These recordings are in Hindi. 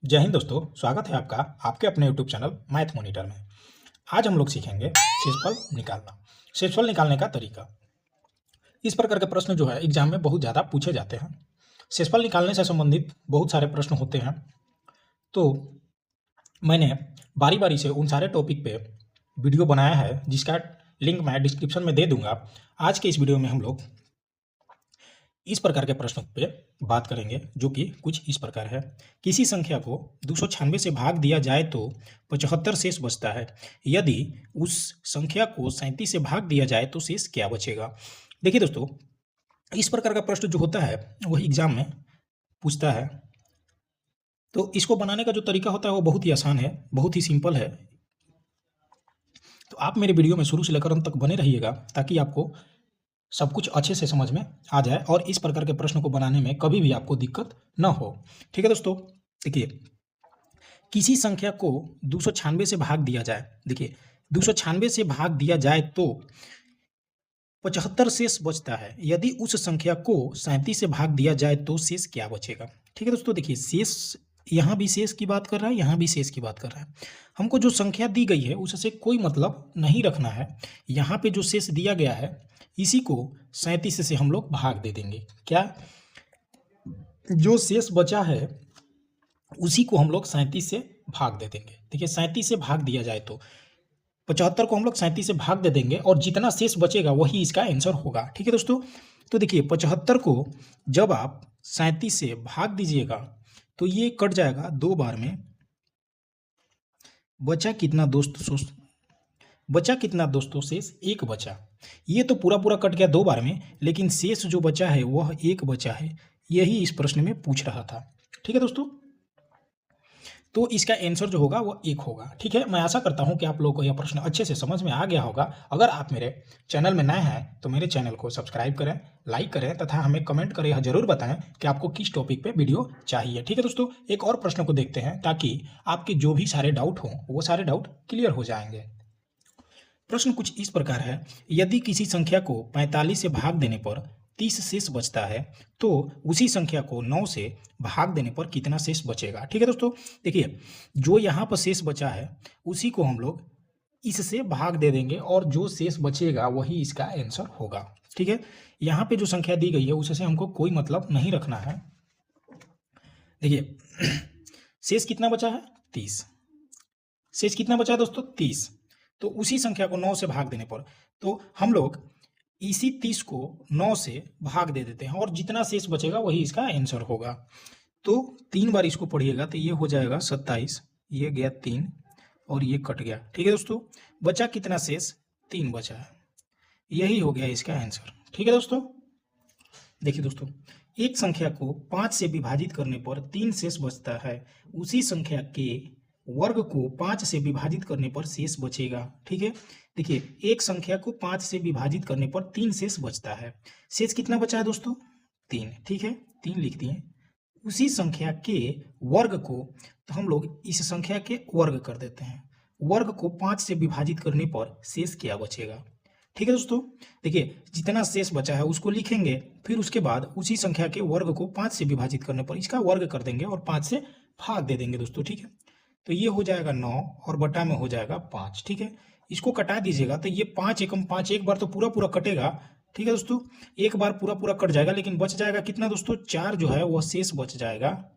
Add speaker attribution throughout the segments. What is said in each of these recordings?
Speaker 1: जय हिंद दोस्तों, स्वागत है आपका आपके अपने यूट्यूब चैनल मैथ मॉनिटर में। आज हम लोग सीखेंगे शेषफल निकालना। शेषफल निकालने का तरीका। इस प्रकार के प्रश्न जो है एग्जाम में बहुत ज़्यादा पूछे जाते हैं। शेषफल निकालने से संबंधित बहुत सारे प्रश्न होते हैं, तो मैंने बारी बारी से उन सारे टॉपिक पे वीडियो बनाया है, जिसका लिंक मैं डिस्क्रिप्शन में दे दूंगा। आज के इस वीडियो में हम लोग इस प्रकार के प्रश्नों पे बात करेंगे, जो कि कुछ इस प्रकार है। किसी संख्या को 296 से भाग दिया जाए तो 75 शेष बचता है। यदि उस संख्या को 37 से भाग दिया जाए तो शेष क्या बचेगा। देखिए दोस्तों, इस प्रकार का प्रश्न जो होता है वह एग्जाम में पूछता है। तो इसको बनाने का जो तरीका होता है वो बहुत ही आसान है, बहुत ही सिंपल है। तो आप मेरे वीडियो में शुरू से लेकर अंत तक बने रहिएगा, ताकि आपको सब कुछ अच्छे से समझ में आ जाए और इस प्रकार के प्रश्न को बनाने में कभी भी आपको दिक्कत न हो। ठीक है दोस्तों, देखिए किसी संख्या को 296 से भाग दिया जाए। देखिए 296 से भाग दिया जाए तो 75 शेष बचता है। यदि उस संख्या को 37 से भाग दिया जाए तो शेष क्या बचेगा। ठीक है दोस्तों, देखिए शेष, यहाँ भी शेष की बात कर रहा है, यहाँ भी शेष की बात कर रहा है। हमको जो संख्या दी गई है उससे कोई मतलब नहीं रखना है। यहाँ पे जो शेष दिया गया है इसी को 37 से हम लोग भाग दे देंगे। क्या, जो शेष बचा है उसी को हम लोग 37 से भाग दे देंगे। देखिए 37 से भाग दिया जाए तो 75 को हम लोग 37 से भाग दे देंगे और जितना शेष बचेगा वही इसका आंसर होगा। ठीक है दोस्तों, तो देखिए 75 को जब आप 37 से भाग दीजिएगा तो ये कट जाएगा 2 बार में। बचा कितना दोस्तों शेष 1 बचा। ये तो पूरा पूरा कट गया 2 बार में, लेकिन शेष जो बचा है वह 1 बचा है। यही इस प्रश्न में पूछ रहा था। ठीक है दोस्तों, तो इसका आंसर जो होगा वो 1 होगा। ठीक है, मैं आशा करता हूं कि आप लोगों को यह प्रश्न अच्छे से समझ में आ गया होगा। अगर आप मेरे चैनल में नए हैं तो मेरे चैनल को सब्सक्राइब करें, लाइक करें तथा हमें कमेंट करें, यह जरूर बताएं कि आपको किस टॉपिक पे वीडियो चाहिए। ठीक है दोस्तों, एक और प्रश्न को देखते हैं ताकि आपके जो भी सारे डाउट हों वो सारे डाउट क्लियर हो जाएंगे। प्रश्न कुछ इस प्रकार है। यदि किसी संख्या को 45 से भाग देने पर 30 शेष बचता है तो उसी संख्या को 9 से भाग देने पर कितना शेष बचेगा। ठीक है दोस्तों, देखिए जो यहाँ पर शेष बचा है उसी को हम लोग इससे भाग दे देंगे और जो शेष बचेगा वही इसका आंसर होगा। ठीक है, यहाँ पे जो संख्या दी गई है उससे हमको कोई मतलब नहीं रखना है। देखिए शेष कितना बचा है 30। शेष कितना बचा है दोस्तों 30। तो उसी संख्या को 9 से भाग देने पर तो हम लोग इसी 30 को 9 से भाग दे देते हैं और जितना शेष बचेगा वही इसका आंसर होगा। तो 3 बार इसको पढ़िएगा तो ये हो जाएगा 27, ये गया 3 और ये कट गया। ठीक है दोस्तों, बचा कितना शेष 3 बचा है। यही हो गया इसका आंसर। ठीक है दोस्तों, देखिए दोस्तों, एक संख्या को 5 से विभाजित करने पर 3 शेष बचता है। उसी संख्या के वर्ग को 5 से विभाजित करने पर शेष बचेगा। ठीक है, देखिए एक संख्या को 5 से विभाजित करने पर 3 शेष बचता है। शेष कितना बचा है दोस्तों 3। ठीक है, 3 लिख दिए। उसी संख्या के वर्ग को, तो हम लोग इस संख्या के वर्ग कर देते हैं। वर्ग को 5 से विभाजित करने पर शेष क्या बचेगा। ठीक है दोस्तों, देखिए जितना शेष बचा है उसको लिखेंगे, फिर उसके बाद उसी संख्या के वर्ग को 5 से विभाजित करने पर इसका वर्ग कर देंगे और 5 से भाग दे देंगे दोस्तों। ठीक है, तो ये हो जाएगा 9 और बटा में हो जाएगा 5। ठीक है, इसको कटा दीजिएगा तो ये 5 एकम 5, एक बार तो पूरा पूरा कटेगा। ठीक है दोस्तों, एक बार पूरा पूरा कट जाएगा, लेकिन बच जाएगा कितना दोस्तों 4 जो है वह शेष बच जाएगा।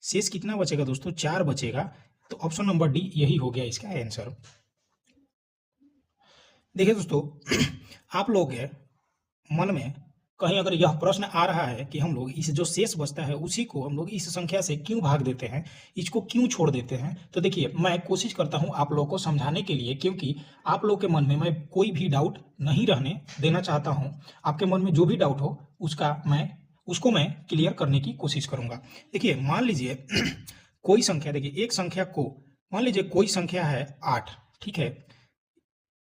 Speaker 1: शेष कितना बचेगा दोस्तों 4 बचेगा। तो ऑप्शन नंबर डी यही हो गया इसका आंसर। देखिए दोस्तों, आप लोग के मन में कहीं अगर यह प्रश्न आ रहा है कि हम लोग इस जो शेष बचता है उसी को हम लोग इस संख्या से क्यों भाग देते हैं, इसको क्यों छोड़ देते हैं, तो देखिए मैं कोशिश करता हूं आप लोगों को समझाने के लिए, क्योंकि आप लोग के मन में मैं कोई भी डाउट नहीं रहने देना चाहता हूं। आपके मन में जो भी डाउट हो उसको मैं क्लियर करने की कोशिश करूंगा। देखिए मान लीजिए कोई संख्या, देखिए एक संख्या को मान लीजिए कोई संख्या है 8। ठीक है,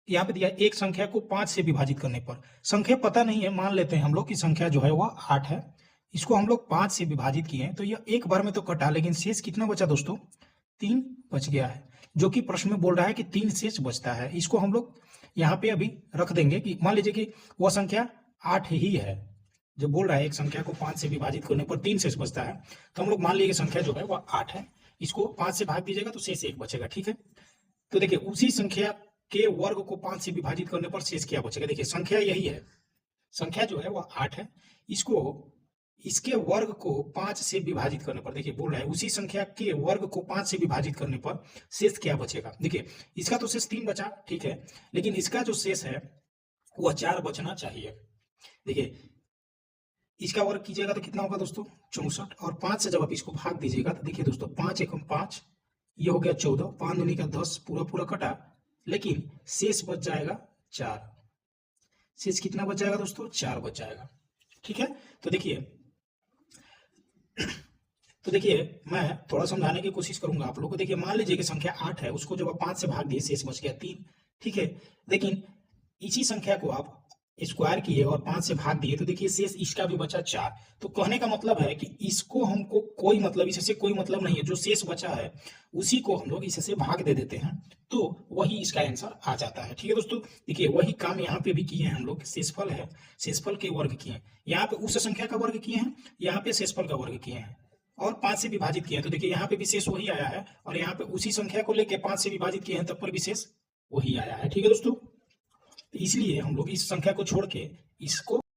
Speaker 1: यहाँ पे दिया एक संख्या को 5 से विभाजित करने पर, संख्या पता नहीं है, मान लेते हैं हम लोग की संख्या जो है वह 8 है। इसको हम लोग 5 से विभाजित किए हैं तो यह एक बार में तो कटा, लेकिन शेष कितना बचा दोस्तों 3 बच गया है, जो कि प्रश्न में बोल रहा है कि 3 शेष बचता है। इसको हम लोग यहाँ पे अभी रख देंगे कि मान लीजिए कि वह संख्या 8 ही है। जो बोल रहा है एक संख्या को 5 से विभाजित करने पर 3 शेष बचता है, तो हम लोग मान लीजिए संख्या जो है वह 8 है। इसको 5 से भाग दीजिएगा तो शेष 1 बचेगा। ठीक है, तो देखिए उसी संख्या के वर्ग को 5 से विभाजित करने पर शेष क्या बचेगा। देखिए संख्या यही है, संख्या जो है वह 8 है, इसको इसके वर्ग को 5 से विभाजित करने पर, देखिए बोल रहा है उसी संख्या के वर्ग को 5 से विभाजित करने पर शेष क्या बचेगा। देखिए इसका तो शेष 3 बचा, ठीक है, लेकिन इसका जो शेष है वह 4 बचना चाहिए। देखिए इसका वर्ग कीजिएगा तो कितना होगा दोस्तों 64, और 5 से जब आप इसको भाग दीजिएगा तो देखिए दोस्तों 5 एकम 5, ये हो गया 14, 5 दूनी का 10, पूरा पूरा कटा, लेकिन शेष बच जाएगा 4। शेष कितना बच जाएगा दोस्तों 4 बच जाएगा। ठीक है, तो देखिए मैं थोड़ा समझाने की कोशिश करूंगा आप लोगों को। देखिए मान लीजिए कि संख्या 8 है, उसको जब आप 5 से भाग दिए शेष बच गया 3। ठीक है, लेकिन इसी संख्या को आप स्क्वायर किए और 5 से भाग दिए तो देखिए शेष इसका भी बचा 4। तो कहने का मतलब है कि इसको हमको कोई मतलब, इससे कोई मतलब नहीं है, जो शेष बचा है उसी को हम लोग इससे भाग दे देते हैं तो वही इसका आंसर आ जाता है। ठीक है दोस्तों, देखिए वही काम यहाँ पे भी किए हैं हम लोग। शेषफल है, शेषफल के वर्ग किए हैं, यहाँ पे उस संख्या का वर्ग किए हैं, यहाँ पे शेषफल का वर्ग किए हैं और 5 से विभाजित किए हैं। तो देखिए यहाँ पे भी शेष वही आया है और यहाँ पे उसी संख्या को लेके 5 से विभाजित किए हैं तब पर भी शेष वही आया है। ठीक है दोस्तों, इसलिए हम लोग इस संख्या को छोड़ के इसको